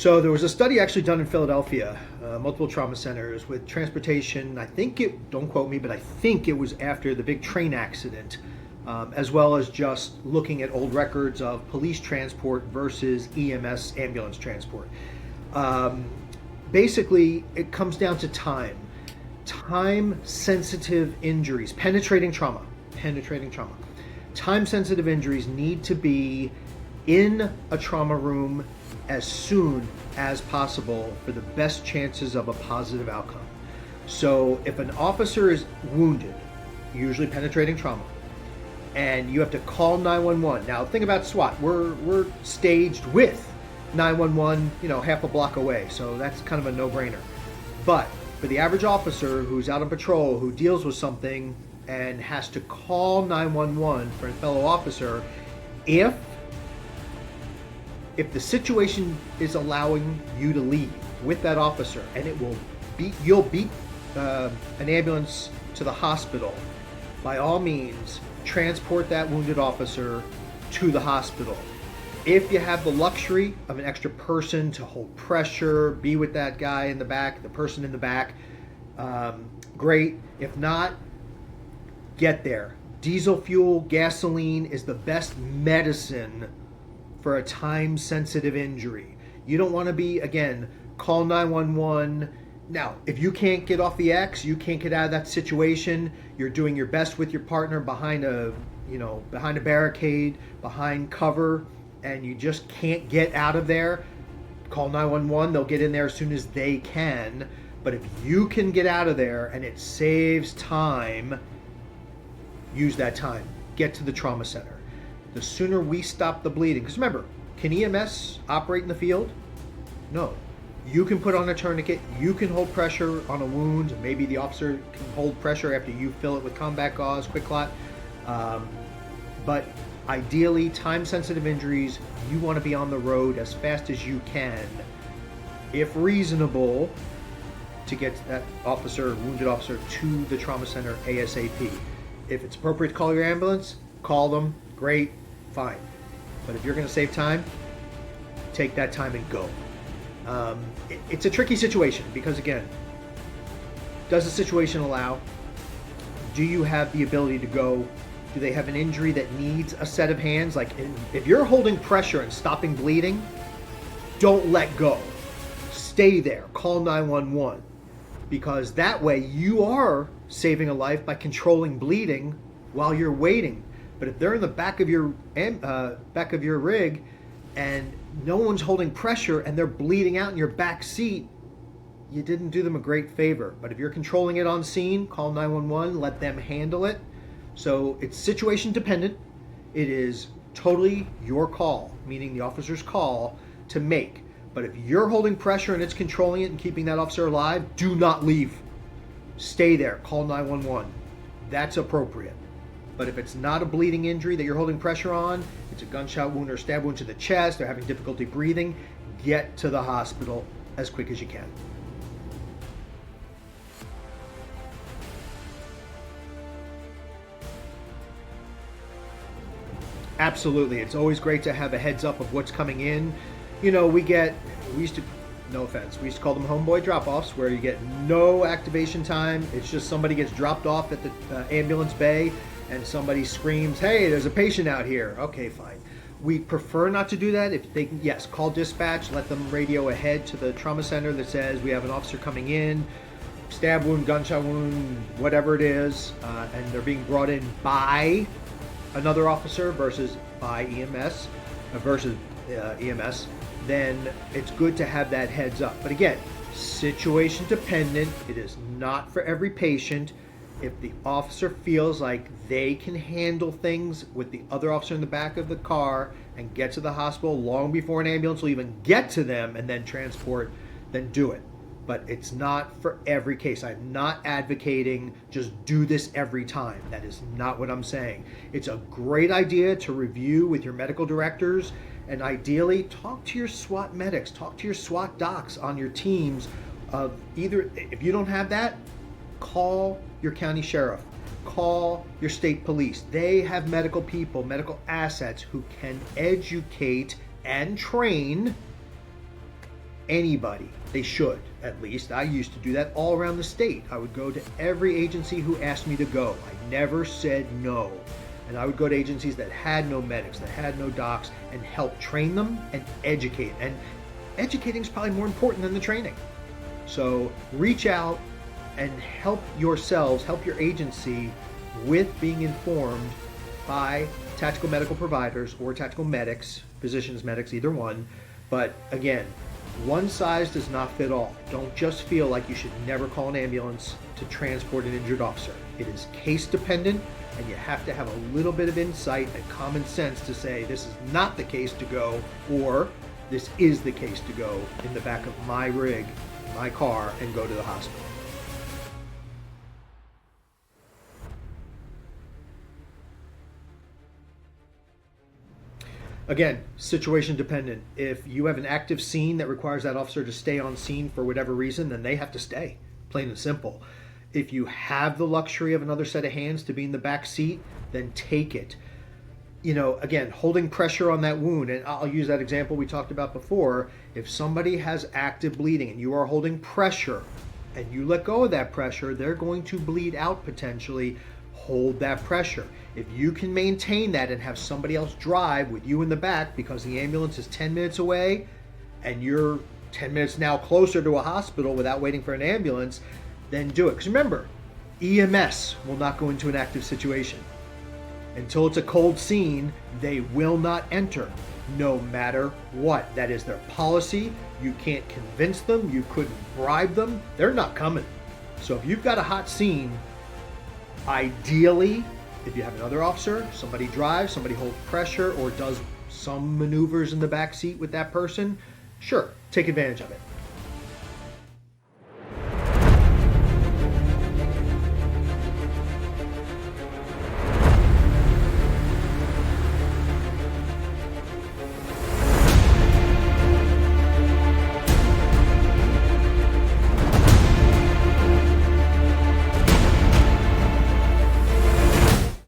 So there was a study actually done in Philadelphia, multiple trauma centers with transportation. Don't quote me, but I think it was after the big train accident, as well as just looking at old records of police transport versus EMS ambulance transport. Basically, it comes down to time. Time-sensitive injuries, penetrating trauma. Time-sensitive injuries need to be in a trauma room as soon as possible for the best chances of a positive outcome. So if an officer is wounded, usually penetrating trauma, and you have to call 911. Now think about SWAT. We're staged with 911, half a block away. So that's kind of a no-brainer. But for the average officer who's out on patrol, who deals with something and has to call 911 for a fellow officer, if the situation is allowing you to leave with that officer, and you'll beat an ambulance to the hospital, by all means, transport that wounded officer to the hospital. If you have the luxury of an extra person to hold pressure, be with that guy in the back, the person in the back, great. If not, get there. Diesel fuel, gasoline is the best medicine for a time-sensitive injury. You don't want to be, again, call 911. Now, if you can't get off the X, you can't get out of that situation, you're doing your best with your partner behind a barricade, behind cover, and you just can't get out of there, call 911. They'll get in there as soon as they can. But if you can get out of there and it saves time, use that time. Get to the trauma center. The sooner we stop the bleeding, because remember, can EMS operate in the field? No. You can put on a tourniquet, you can hold pressure on a wound, maybe the officer can hold pressure after you fill it with combat gauze, quick clot. But ideally, time-sensitive injuries, you want to be on the road as fast as you can, if reasonable, to get that wounded officer, to the trauma center ASAP. If it's appropriate to call your ambulance, call them, great, fine. But if you're going to save time, take that time and go. It's a tricky situation because, again, does the situation allow? Do you have the ability to go? Do they have an injury that needs a set of hands? Like, if you're holding pressure and stopping bleeding, don't let go. Stay there. Call 911. Because that way you are saving a life by controlling bleeding while you're waiting. But if they're in the back of your rig and no one's holding pressure and they're bleeding out in your back seat, you didn't do them a great favor. But if you're controlling it on scene, call 911, let them handle it. So it's situation dependent. It is totally your call, meaning the officer's call to make. But if you're holding pressure and it's controlling it and keeping that officer alive, do not leave. Stay there. Call 911. That's appropriate. But if it's not a bleeding injury that you're holding pressure on, it's a gunshot wound or stab wound to the chest, they're having difficulty breathing, get to the hospital as quick as you can. Absolutely. It's always great to have a heads up of what's coming in. We used to, no offense, we used to call them homeboy drop-offs, where you get no activation time. It's just somebody gets dropped off at the ambulance bay and somebody screams, hey, there's a patient out here. Okay, fine. We prefer not to do that. If they can, yes, call dispatch, let them radio ahead to the trauma center that says we have an officer coming in, stab wound, gunshot wound, whatever it is, and they're being brought in by another officer versus by EMS, then it's good to have that heads up. But again, situation dependent. It is not for every patient. If the officer feels like they can handle things with the other officer in the back of the car and get to the hospital long before an ambulance will even get to them and then transport, then do it. But it's not for every case. I'm not advocating just do this every time. That is not what I'm saying. It's a great idea to review with your medical directors, and ideally talk to your SWAT medics, talk to your SWAT docs on your teams of either, if you don't have that, call your county sheriff, call your state police. They have medical people, medical assets who can educate and train anybody. They should, at least. I used to do that all around the state. I would go to every agency who asked me to go. I never said no. And I would go to agencies that had no medics, that had no docs, and help train them and educate. And educating is probably more important than the training. So reach out and help yourselves, help your agency with being informed by tactical medical providers or tactical medics, physicians, medics, either one. But again, one size does not fit all. Don't just feel like you should never call an ambulance to transport an injured officer. It is case dependent, and you have to have a little bit of insight and common sense to say this is not the case to go, or this is the case to go in the back of my rig, my car, and go to the hospital. Again, situation dependent. If you have an active scene that requires that officer to stay on scene for whatever reason, then they have to stay, plain and simple. If you have the luxury of another set of hands to be in the back seat, then take it. Again, holding pressure on that wound, and I'll use that example we talked about before. If somebody has active bleeding and you are holding pressure and you let go of that pressure, they're going to bleed out potentially. Hold that pressure. If you can maintain that and have somebody else drive with you in the back because the ambulance is 10 minutes away and you're 10 minutes now closer to a hospital without waiting for an ambulance, then do it. Because remember, EMS will not go into an active situation. Until it's a cold scene, they will not enter, no matter what. That is their policy. You can't convince them. You couldn't bribe them. They're not coming. So if you've got a hot scene, ideally, if you have another officer, somebody drives, somebody holds pressure or does some maneuvers in the back seat with that person, sure, take advantage of it.